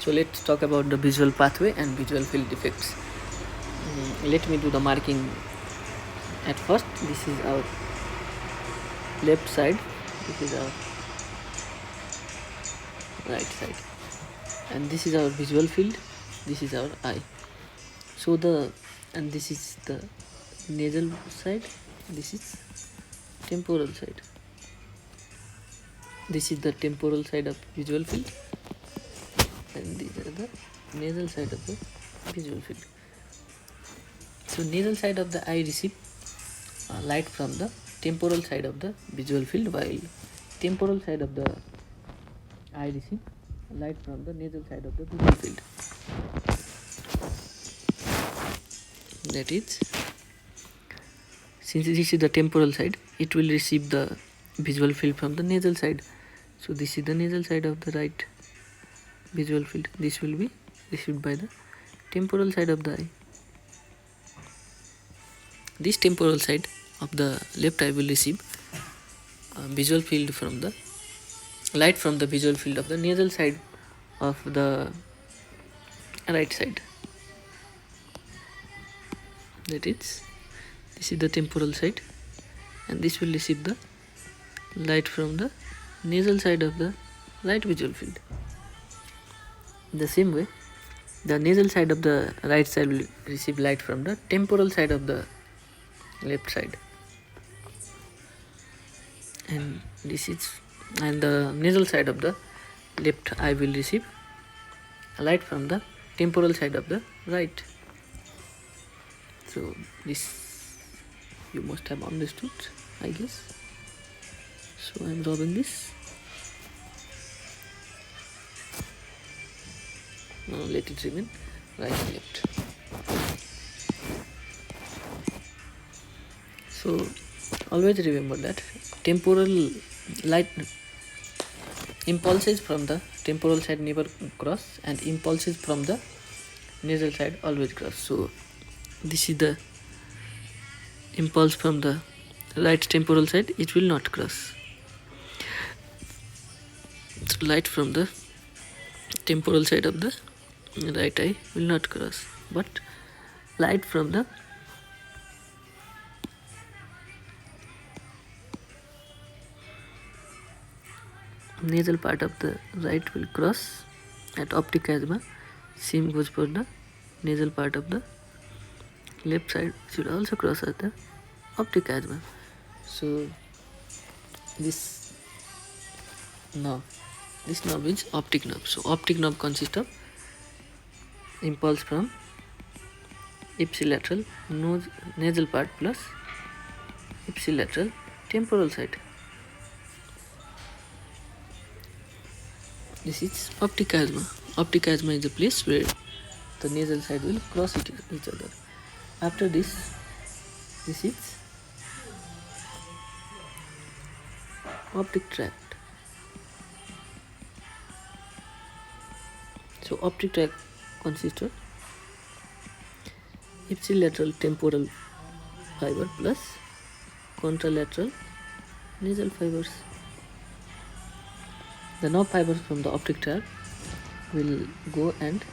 So let's talk about the visual pathway and visual field defects. Let me do the marking at first. This is our left side, this is our right side, and this is our visual field, this is our eye. So this is the nasal side, this is temporal side. This is the temporal side of visual field, and these are the nasal side of the visual field. So nasal side of the eye receive light from the temporal side of the visual field, while temporal side of the eye receive light from the nasal side of the visual field. That is, since this is the temporal side, it will receive the visual field from the nasal side. So this is the nasal side of the right visual field. This will be received by the temporal side of the eye. This temporal side of the left eye will receive visual field from the light from the visual field of the nasal side of the right side. That is, this is the temporal side, and this will receive the light from the nasal side of the right visual field. In the same way, the nasal side of the right side will receive light from the temporal side of the left side, and the nasal side of the left eye will receive light from the temporal side of the right. So this you must have understood, I guess. So I am drawing this. Now let it remain right and left. So always remember that temporal light impulses from the temporal side never cross, and impulses from the nasal side always cross. So this is the impulse from the right temporal side, it will not cross. So light from the temporal side of the right eye will not cross, but light from the nasal part of the right will cross at optic chiasma. Same goes for the nasal part of the left side, should also cross at the optic chiasma. So this knob is optic knob. So optic knob consists of impulse from ipsilateral nasal part plus ipsilateral temporal side. This is optic chiasma. Optic chiasma is the place where the nasal side will cross each other. After this is optic tract. So optic tract consists of ipsilateral temporal fiber plus contralateral nasal fibers. The nerve fibers from the optic tract will go and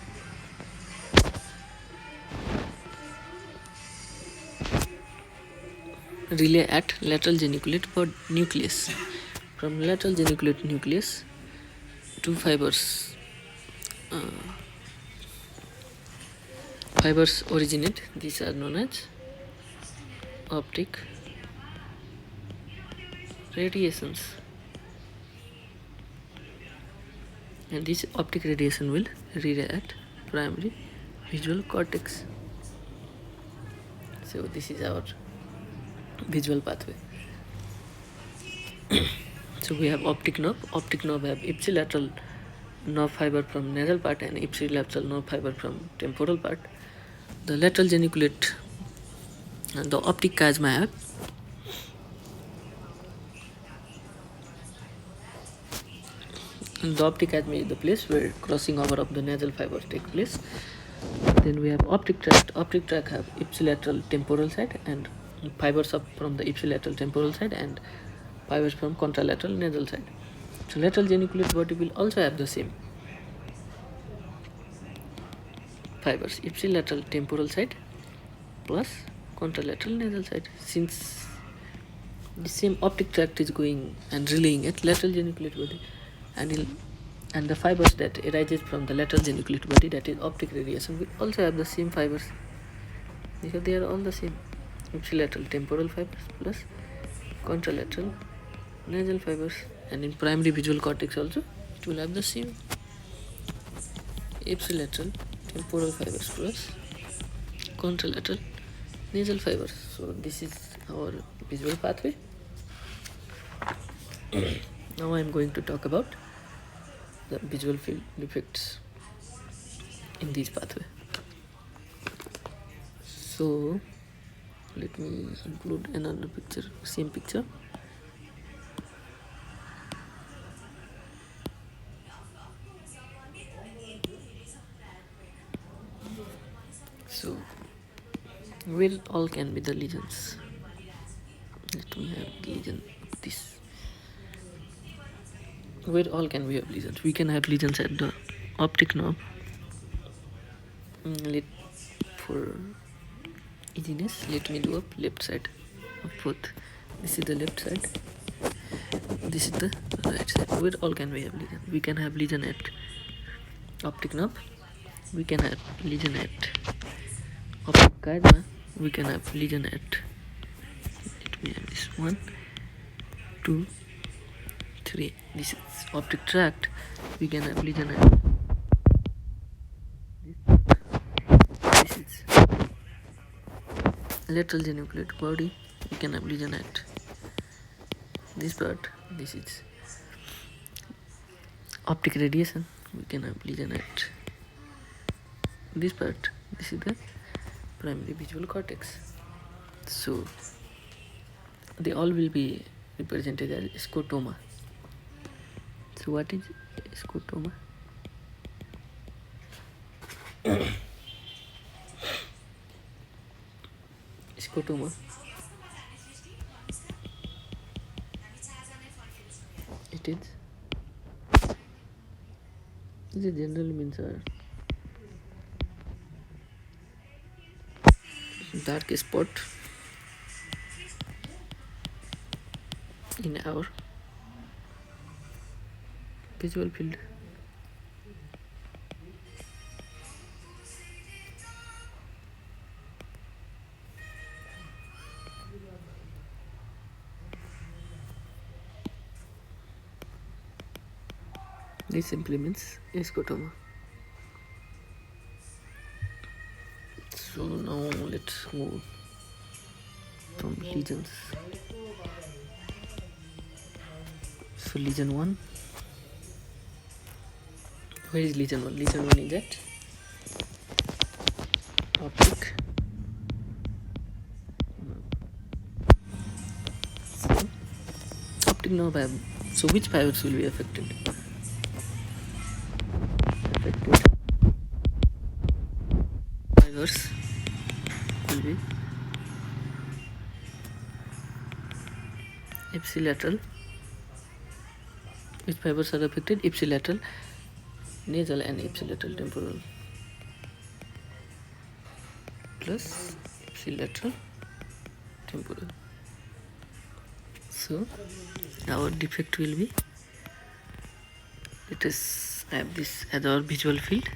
relay at lateral geniculate for nucleus. From lateral geniculate nucleus, two fibers originate. These are known as optic radiations, and this optic radiation will relay at primary visual cortex. So this is our visual pathway. So we have optic nerve. Optic nerve have ipsilateral nerve fiber from nasal part and ipsilateral nerve fiber from temporal part. The lateral geniculate and the optic chiasma have the optic chiasma is the place where crossing over of the nasal fibers take place. Then we have optic tract. Optic tract have ipsilateral temporal side and fibers from the ipsilateral temporal side and fibers from contralateral nasal side. So lateral geniculate body will also have the same. fibers, ipsilateral temporal side plus contralateral nasal side. Since the same optic tract is going and relaying at lateral geniculate body, and the fibers that arises from the lateral geniculate body, that is optic radiation, will also have the same fibers, because they are all the same. Ipsilateral temporal fibers plus contralateral nasal fibers, and in primary visual cortex also it will have the same ipsilateral temporal fibers plus contralateral nasal fibers. So this is our visual pathway. Now I am going to talk about the visual field defects in this pathway. So let me include another picture, same picture. So where all can be the lesions? Let me have lesion this. Where all can we have lesions? We can have lesions at the optic nerve. For easiness, let me do up left side of both. This is the left side, this is the right side. Where all can we have lesion? We can have lesion at optic nerve, we can have lesion at optic chiasma, we can have lesion at, let me have this 1, 2, 3. This is optic tract, we can have lesion at this is lateral geniculate body, we can have lesion at this part. This is optic radiation, we can have lesion at this part. This is the primary visual cortex. So they all will be represented as scotoma. So what is scotoma? Scotoma it is, it generally means a dark spot in our visual field. This simply means scotoma. So now let's move from lesions. So lesion 1. Where is lesion 1? Lesion 1 is at optic. So optic nerve. So which fibers will be affected? Fibers will be ipsilateral. Which fibers are affected? Ipsilateral nasal and ipsilateral temporal plus ipsilateral temporal. So our defect will be, let us have this as our visual field,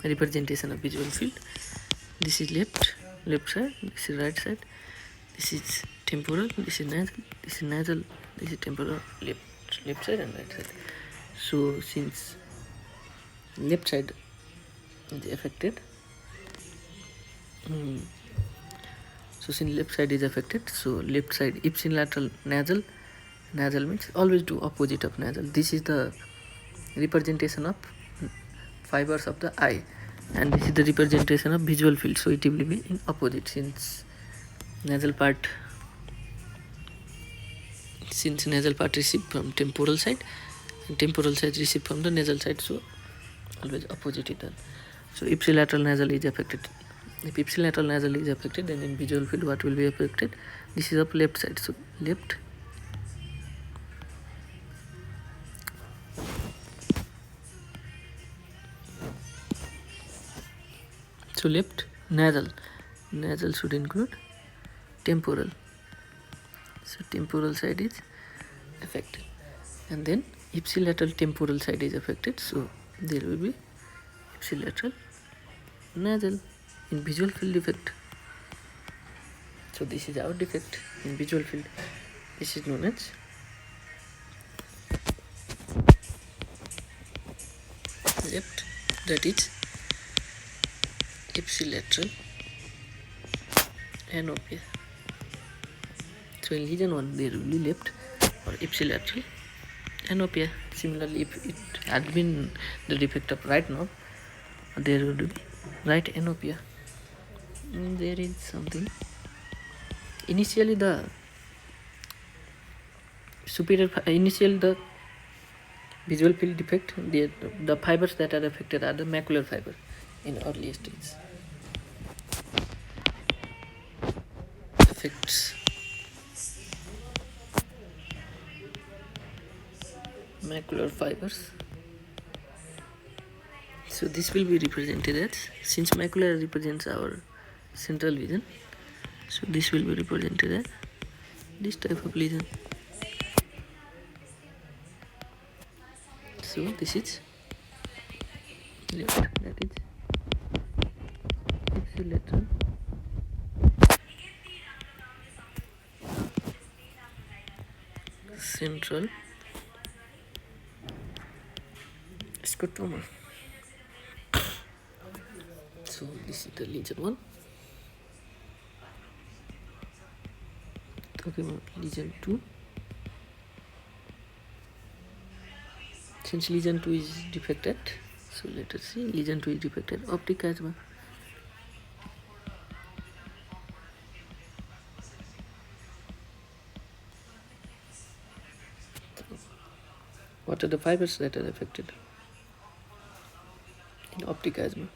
representation of visual field. This is left side, this is right side, this is temporal, this is nasal, this is temporal, left side and right side. So since left side is affected, so left side ipsilateral nasal means always do opposite of nasal. This is the representation of fibers of the eye, and this is the representation of visual field, so it will be in opposite. Since nasal part received from temporal side and temporal side received from the nasal side, so always opposite is done. So ipsilateral nasal is affected. If ipsilateral nasal is affected, then in visual field what will be affected? This is of left side, so left So left nasal should include temporal. So temporal side is affected, and then ipsilateral temporal side is affected, so there will be ipsilateral nasal in visual field defect. So this is our defect in visual field. This is known as left, that is ipsilateral anopia. So in lesion 1 there will be left or ipsilateral anopia. Similarly, if it had been the defect of right knob, there would be right anopia. And there is something. Initially the visual field defect, the fibers that are affected are the macular fiber in early stage. Affects macular fibers. So this will be represented as, since macula represents our central vision, so this will be represented as this type of lesion. So this is left, that is ipsilateral central scotoma. So this is the lesion 1. Talking about lesion 2. Since lesion 2 is defected, so let us see, lesion 2 is defected, optic chiasma. What are the fibers that are affected in optic chiasma?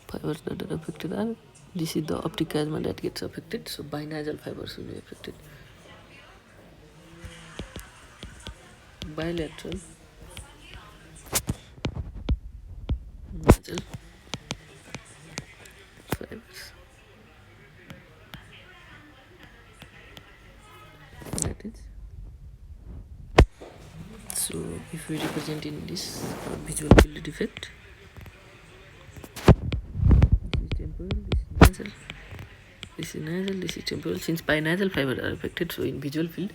Fibers that are affected are, this is the optic chiasma that gets affected, so binasal fibers will be affected. Bilateral nasal fibers, that is. So if we represent in this visual field defect, this is nasal, this is temporal. Since binasal fibers are affected, so in visual field,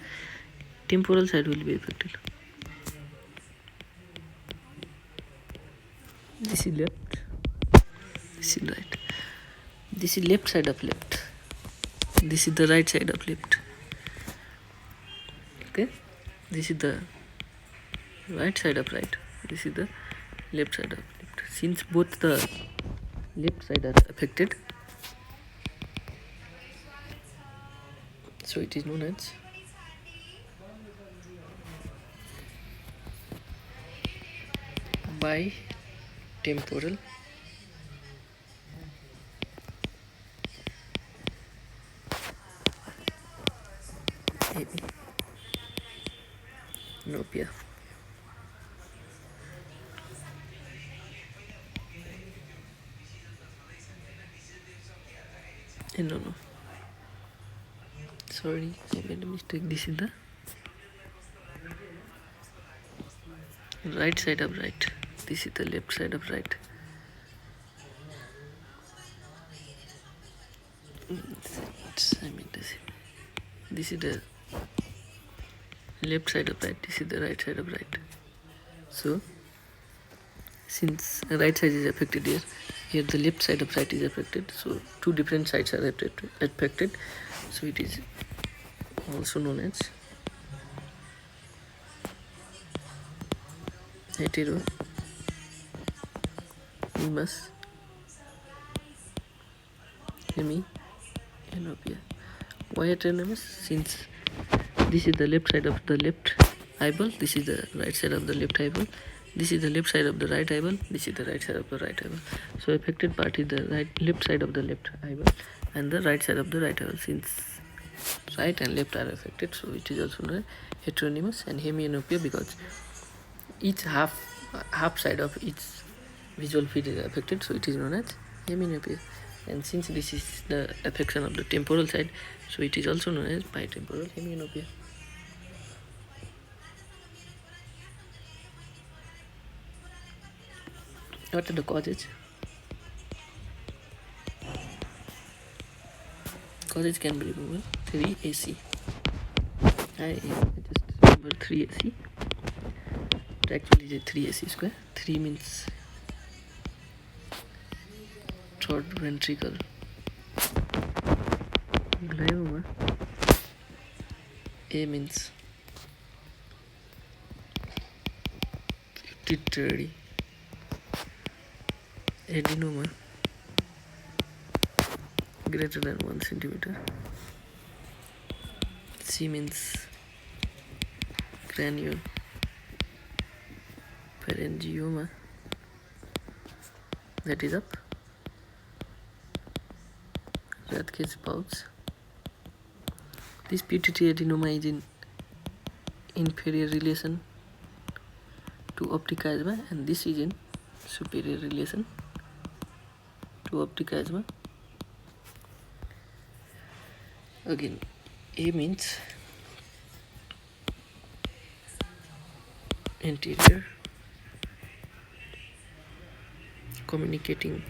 temporal side will be affected. This is left, this is right. This is left side of left. This is the right side of left. Okay, this is the right side of right. This is the left side of left. Since both the left side are affected, so it is known as bitemporal anopia. No, sorry, I made a mistake. This is the right side of right. This is the left side of right. This is the left side of right. This is the right side of right. So since the right side is affected here the left side of right is affected, so two different sides are affected, so it is also known as heteronemous hemianopia. Why heteronemous? Since this is the left side of the left eyeball, this is the right side of the left eyeball, this is the left side of the right eyeball, this is the right side of the right eyeball. So affected part is the left side of the left eyeball and the right side of the right eyeball. Since right and left are affected, so it is also known as heteronymous, and hemianopia because each half side of each visual field is affected, so it is known as hemianopia. And since this is the affection of the temporal side, so it is also known as bitemporal hemianopia. What are the causes? Causes can be removed. 3 AC. I just remember 3 AC. It actually is 3 AC square. 3 means third ventricle. Glioma. A means pituitary. Adenoma greater than 1 centimeter. C means cranial. Pharyngioma, that is up. Rathke's pouch. This pituitary adenoma is in inferior relation to optic chiasma, and this is in superior relation to optic chiasma. Again, A means anterior communicating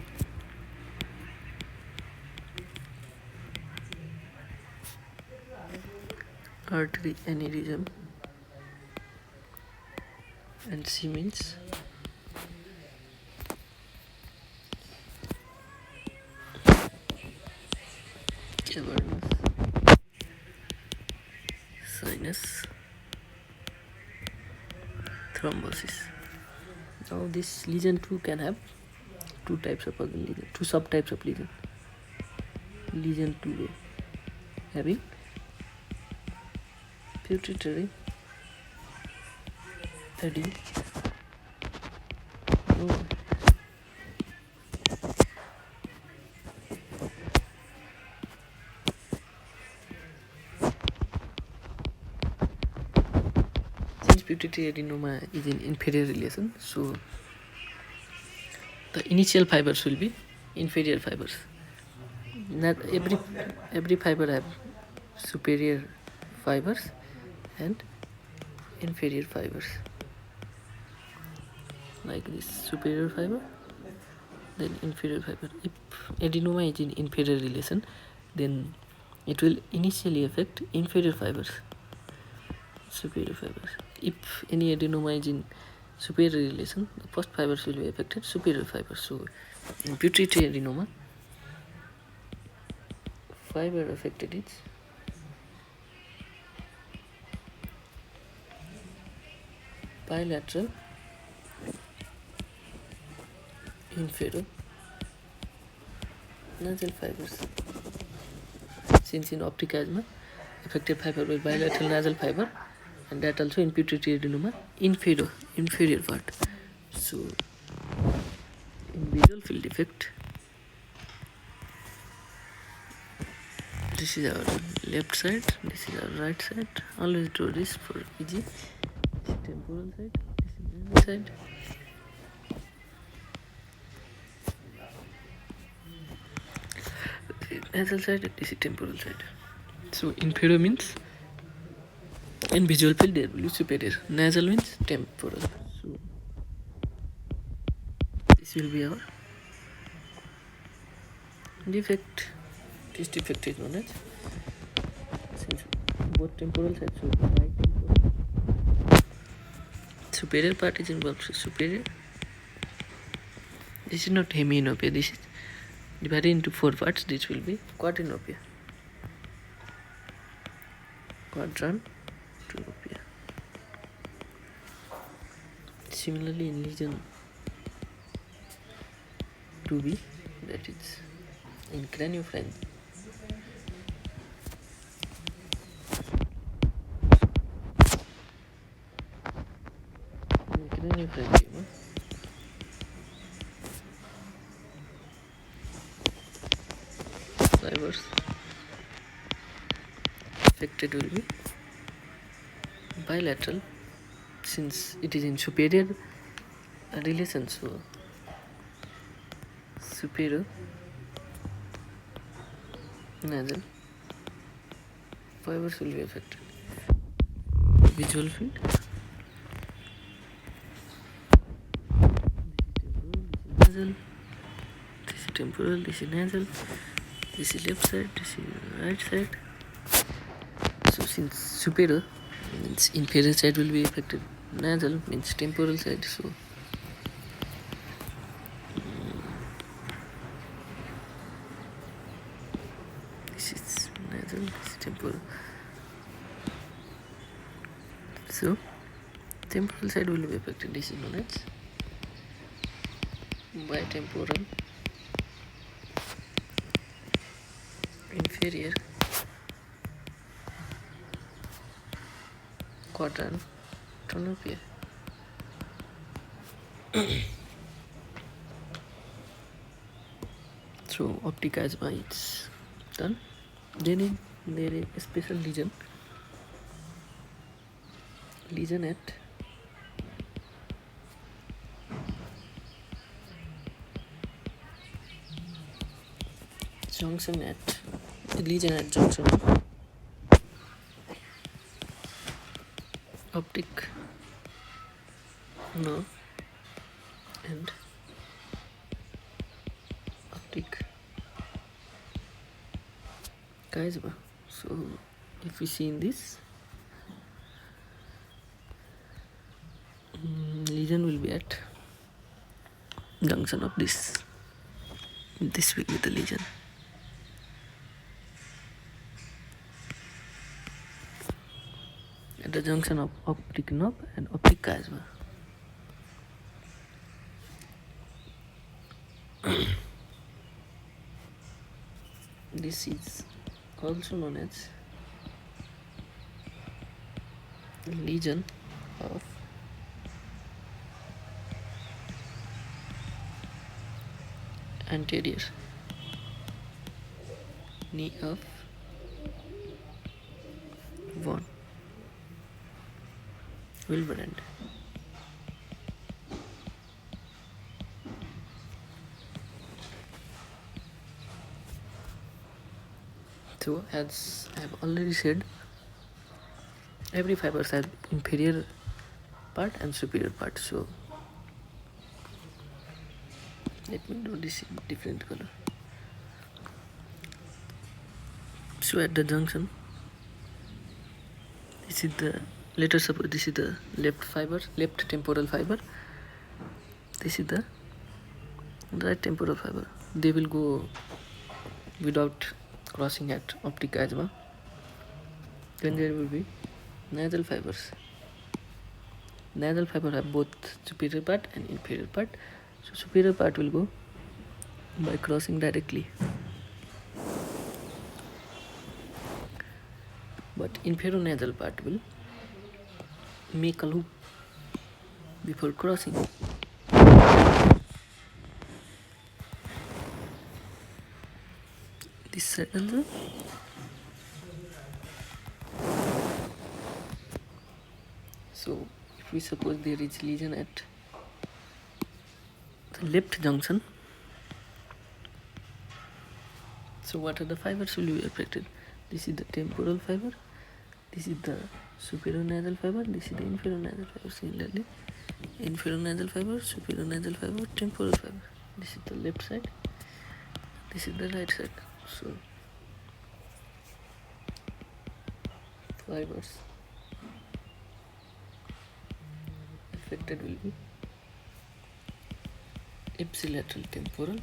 artery aneurysm, and C means cavernous sinus thrombosis. Now this lesion 2 can have two types of lesion, two subtypes of lesion. Lesion 2A having pituitary adenoma. Since pituitary adenoma is in inferior relation, so the initial fibers will be inferior fibers. Not every fiber have superior fibers and inferior fibers. Like this superior fiber, then inferior fiber. If adenoma is in inferior relation, then it will initially affect inferior fibers, superior fibers. If any adenoma is in superior relation, the first fibers will be affected, superior fibers. So in pituitary adenoma, fiber affected is bilateral inferior nasal fibers. Since in optic chiasma, affected fiber will bilateral nasal fiber, and that also in pituitary adenoma inferior part. So in visual field defect, this is our left side, this is our right side. Always draw this for easy. This is temporal side, this is nasal side. Nasal side, this is temporal side. So inferior means in visual field there will be superior. Nasal means temporal. So this will be our defect. This defect is known as, since both temporal sides will be bitemporal. Superior part is involved, so superior. This is not hemianopia, this is divided into 4 parts. This will be quadranopia. Quadranopia. Similarly, in lesion 2B, that is in craniopharyngeal. Craniopharyngeal fibers affected will be bilateral, since it is in superior relation. So superior nasal fibers will be affected. Visual field. This is temporal, this is nasal, this is left side, this is right side. So since superior means inferior side will be affected, nasal means temporal side. So this is nasal, this is temporal. So temporal side will be affected. This is known as bitemporal inferior quadrant tonopia. So optic asthma is done. Then there is a special lesion at junction at lesion at junction optic nerve and optic chiasma. So if we see in this, lesion will be at junction of this. This will be the lesion. At the junction of optic nerve and optic chiasma. This is also known as lesion of anterior knee of 1 Wilbrand. So as I have already said, every fibers have inferior part and superior part. So let me do this in different color. So at the junction, this is the, let us suppose this is the left fiber, left temporal fiber. This is the right temporal fiber. They will go without crossing at optic chiasma. Then there will be nasal fibers. Nasal fibers have both superior part and inferior part. So superior part will go by crossing directly, but inferior nasal part will make a loop before crossing. This side also. So if we suppose there is lesion at the left junction, so what are the fibers will be affected? This is the temporal fiber, this is the superior nasal fiber, this is the inferior nasal fiber. Similarly, inferior nasal fiber, superior nasal fiber, temporal fiber. This is the left side, this is the right side. So fibers affected will be ipsilateral temporal,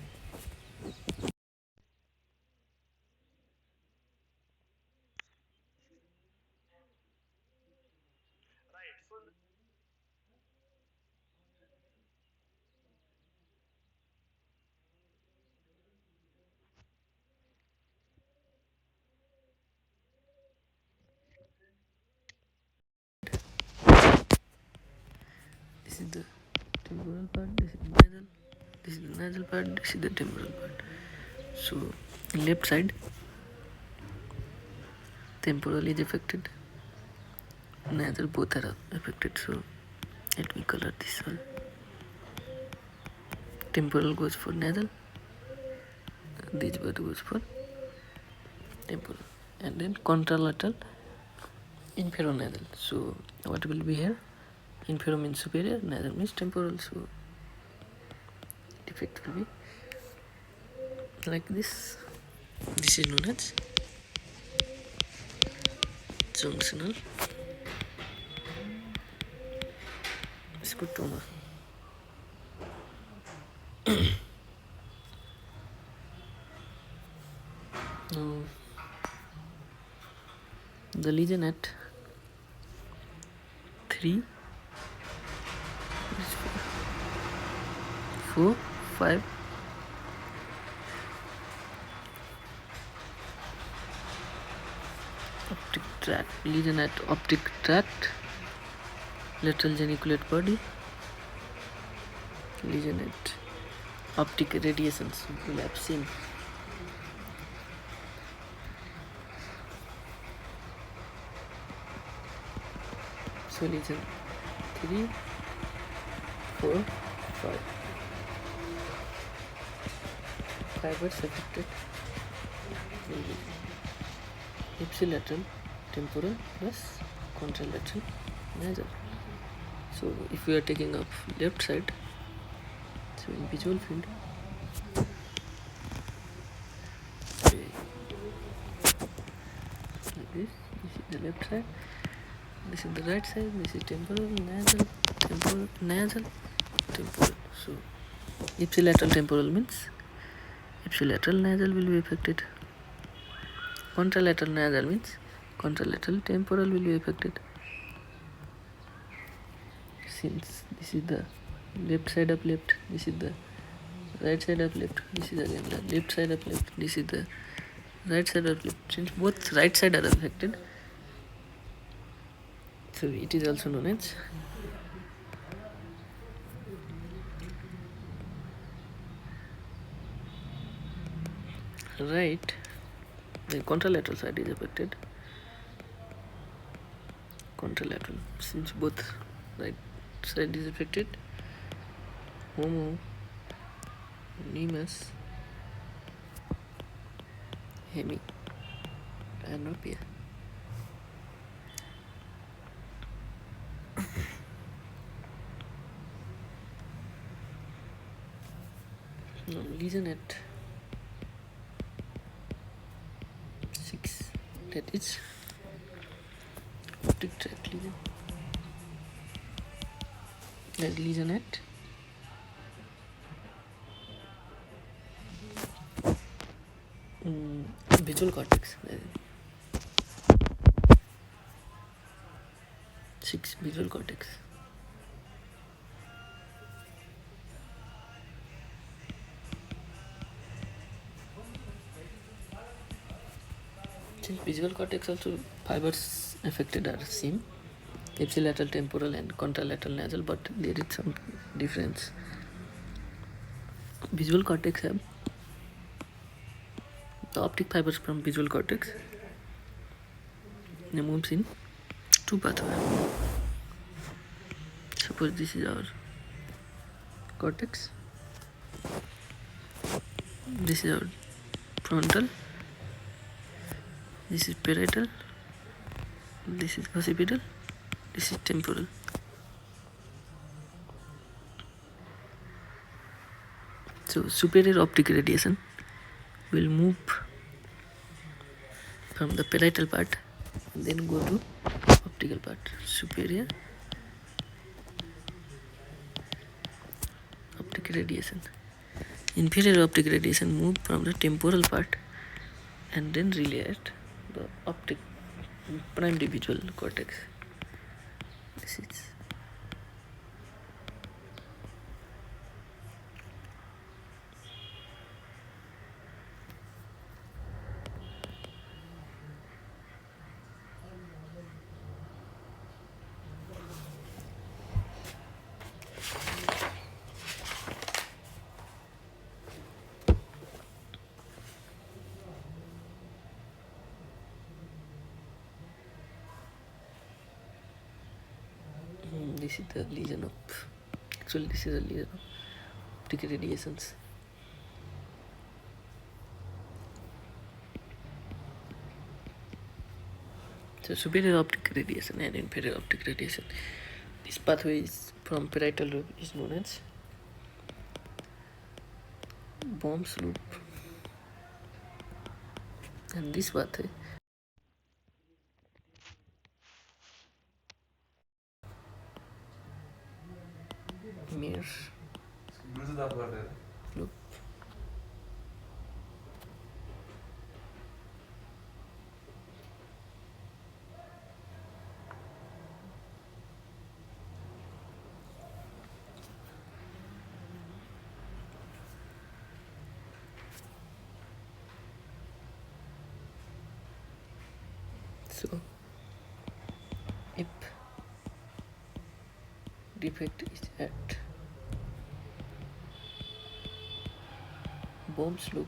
this is the temporal part, this is nasal, this is the nasal part, this is the temporal part. So left side, temporal is affected, nasal both are affected. So let me color this one. Temporal goes for nasal, this both goes for temporal, and then contralateral, inferonasal. So what will be here? Infero means superior, nasal means temporal. So defect will be like this. This is known as junctional scotoma. Now the lesion at 3, 4, 5, optic tract, lesion at optic tract, lateral geniculate body, lesion at optic radiations, you have seen. So lesion 3, 4, 5. Fibers affected will be ipsilateral temporal plus contralateral nasal. So if we are taking up left side, so in visual field, like this is the left side, this is the right side, this is temporal, nasal, temporal, nasal, temporal. So ipsilateral temporal means ipsilateral nasal will be affected. Contralateral nasal means contralateral temporal will be affected. Since this is the left side of left, this is the right side of left, this is again the left side of left, this is the right side of left. Since both right side are affected, so it is also known as right, the contralateral side is affected. Contralateral, since both right side is affected, homonymous hemianopia. Now lesion at 6, that is optic tract lesion. That lesion at visual cortex. 6 visual cortex. Since visual cortex also fibers affected are same, ipsilateral temporal and contralateral nasal, but there is some difference. Visual cortex have the optic fibers from visual cortex moves in 2 pathways. Suppose this is our cortex, this is our frontal, this is parietal, this is occipital, this is temporal. So superior optic radiation will move from the parietal part and then go to optical part. Superior optic radiation. Inferior optic radiation move from the temporal part and then relay at the optic primary visual cortex. This is this is the lesion of, actually this is a lesion of optic radiations. So superior optic radiation and inferior optic radiation. This pathway is from parietal lobe is known as Bohm's loop, and this pathway Mears loop. So if defect is at Bohm's loop,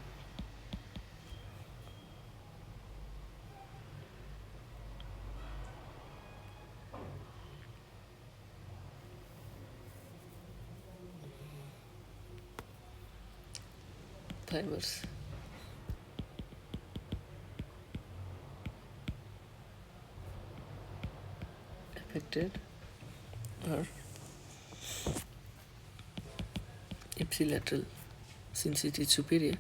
fibers affected are ipsilateral, since it is superior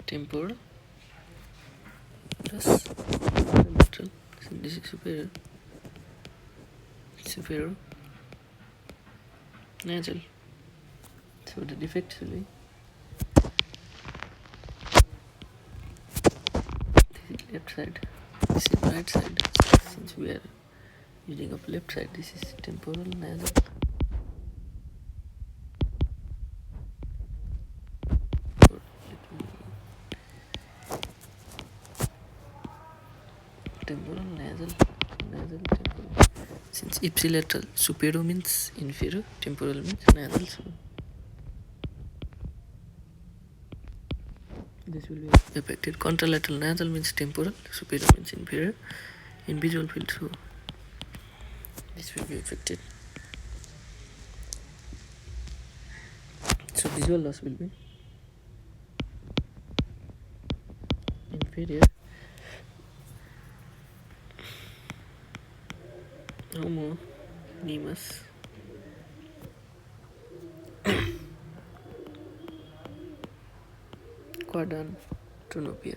temporal plus lateral, since this is superior nasal. So the defect will be this is left side, this is right side. Since we are using of left side, this is temporal nasal. Temporal nasal temporal. Since ipsilateral, superior means inferior, temporal means nasal. So this will be affected. Contralateral nasal means temporal, superior means inferior in visual field. So this will be affected. So visual loss will be inferior homonymous quadrantonopia,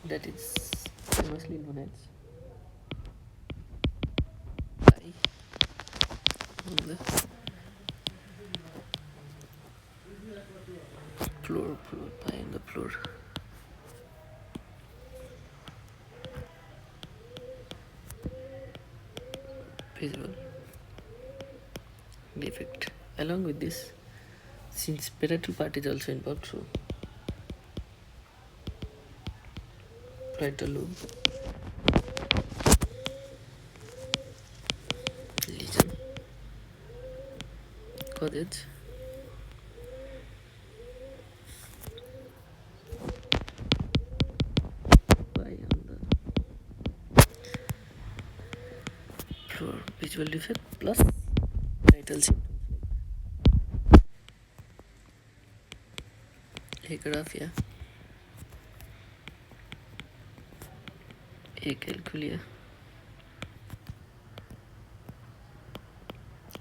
that is famously known as pi on the floor, pi on the floor. Visual defect. Along with this, since parietal part is also involved, so parietal lobe lesion causes pi on the floor, visual defect plus parietal symptoms like agraphia, acalculia,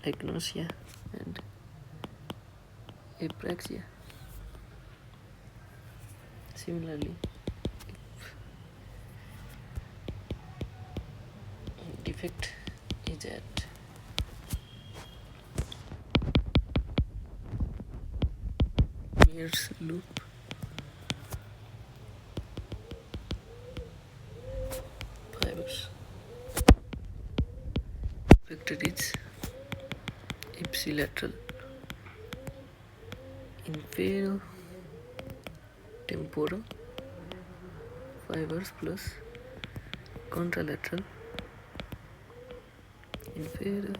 agnosia, and apraxia. Similarly, if defect is at Mears loop, fibers affected is ipsilateral, inferior temporal fibers plus contralateral inferior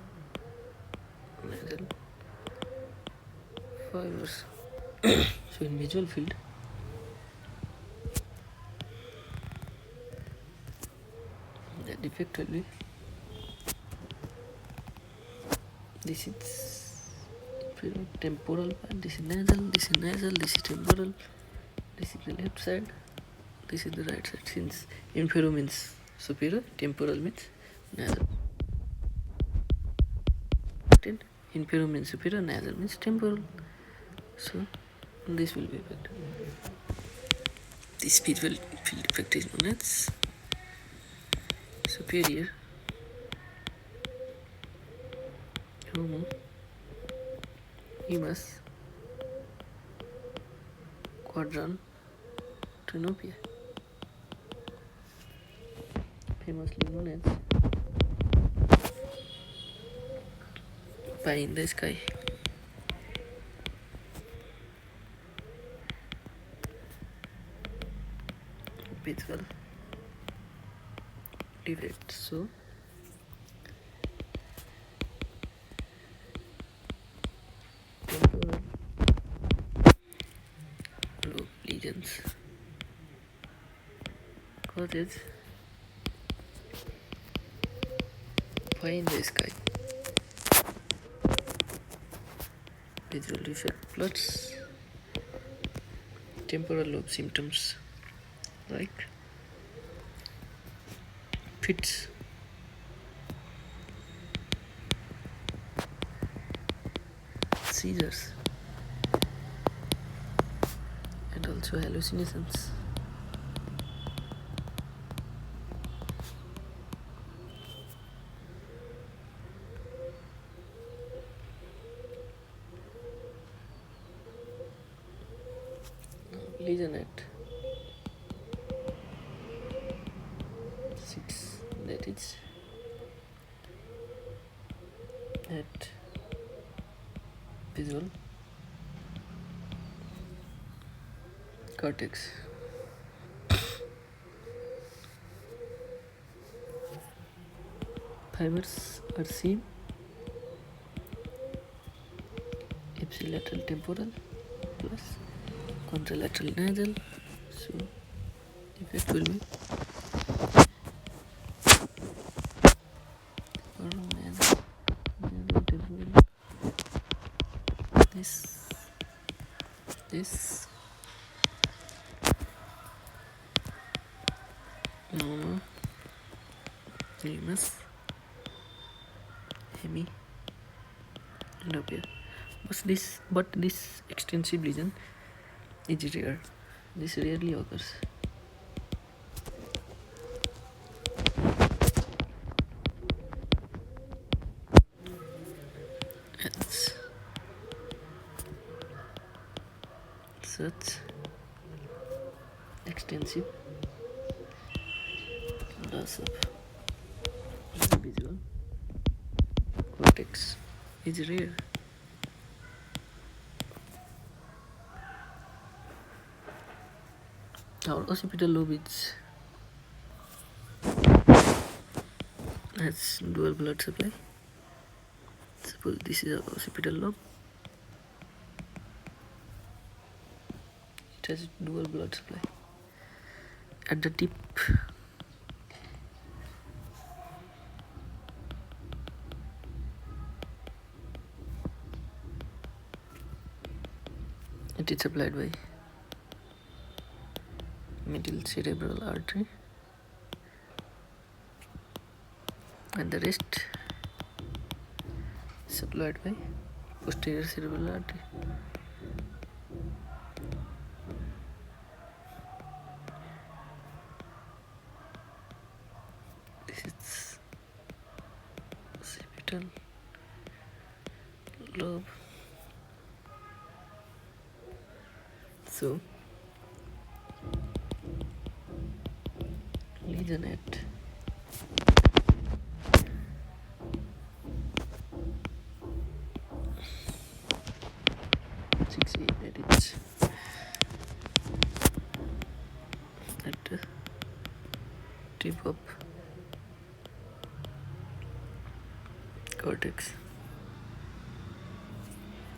nasal fibers. So in visual field, defect will be this is temporal part, this is nasal, this is nasal, this is temporal, this is the left side, this is the right side. Since inferior means superior, temporal means nasal. Inferior means superior, nasal means temporal. So this will be effect. This visual field effect is known as superior homoemus quadrantenopia, famously known as pie in the sky. Visual defect. So temporal lobe lesions causes pie in the sky. Visual defect plots temporal lobe symptoms like fits, seizures, and also hallucinations. Lesion at 6, that is at visual cortex. Fibers are seen ipsilateral temporal plus contralateral nasal. So effect will be nasal temporal. This normal emus hemi and up here. But this extensive lesion is rare. This rarely occurs. As such, extensive loss of visual cortex is rare. Our occipital lobe has dual blood supply. Suppose this is our occipital lobe. It has dual blood supply. At the tip, it is supplied by middle cerebral artery, and the rest supplied by posterior cerebral artery. This is occipital lobe. So lesion at 6A, that is at the tip of cortex.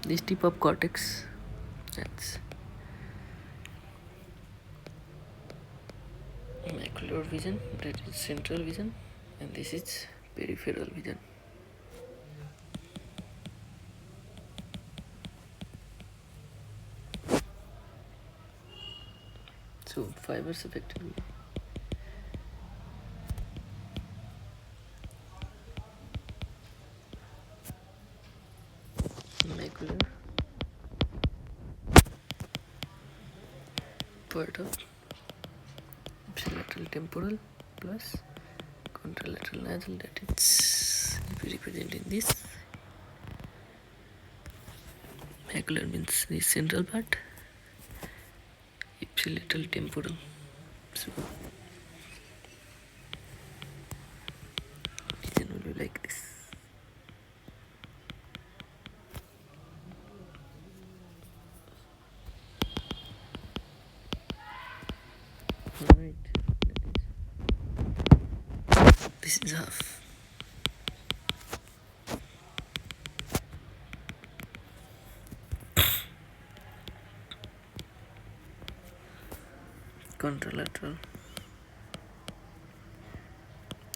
This tip of cortex, that's macular vision, that is central vision, and this is peripheral vision. So fibers effectively macular part of ipsilateral temporal plus contralateral nasal, that is represented in this. Macular means the central part, ipsilateral temporal. So vision will be like this. Alright, this is half. Contralateral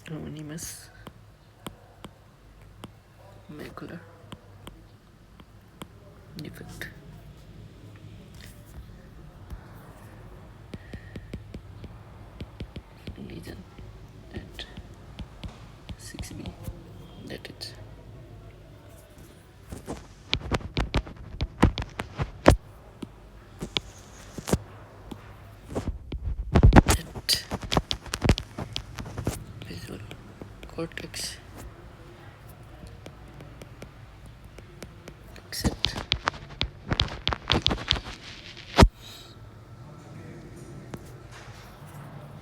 homonymous macular defect. Lesion at 6B, that is at visual cortex except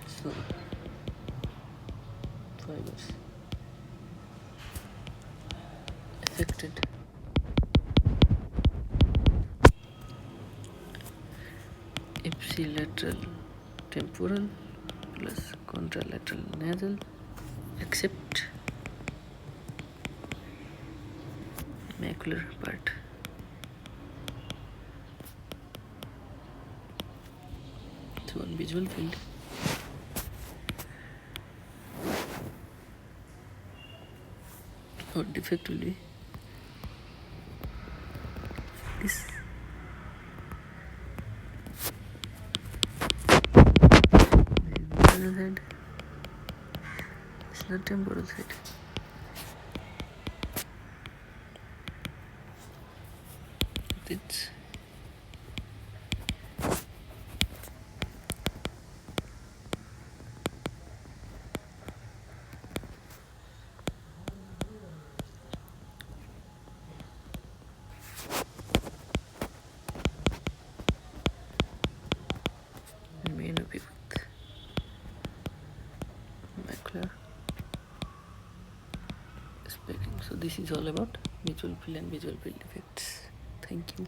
so fibers affected ipsilateral temporal plus contralateral nasal except macular part. So on visual field or defect will be this. Nasal side, it's not temporal side. It's remain okay with macular speaking. So this is all about visual field and visual field defects. Thank you.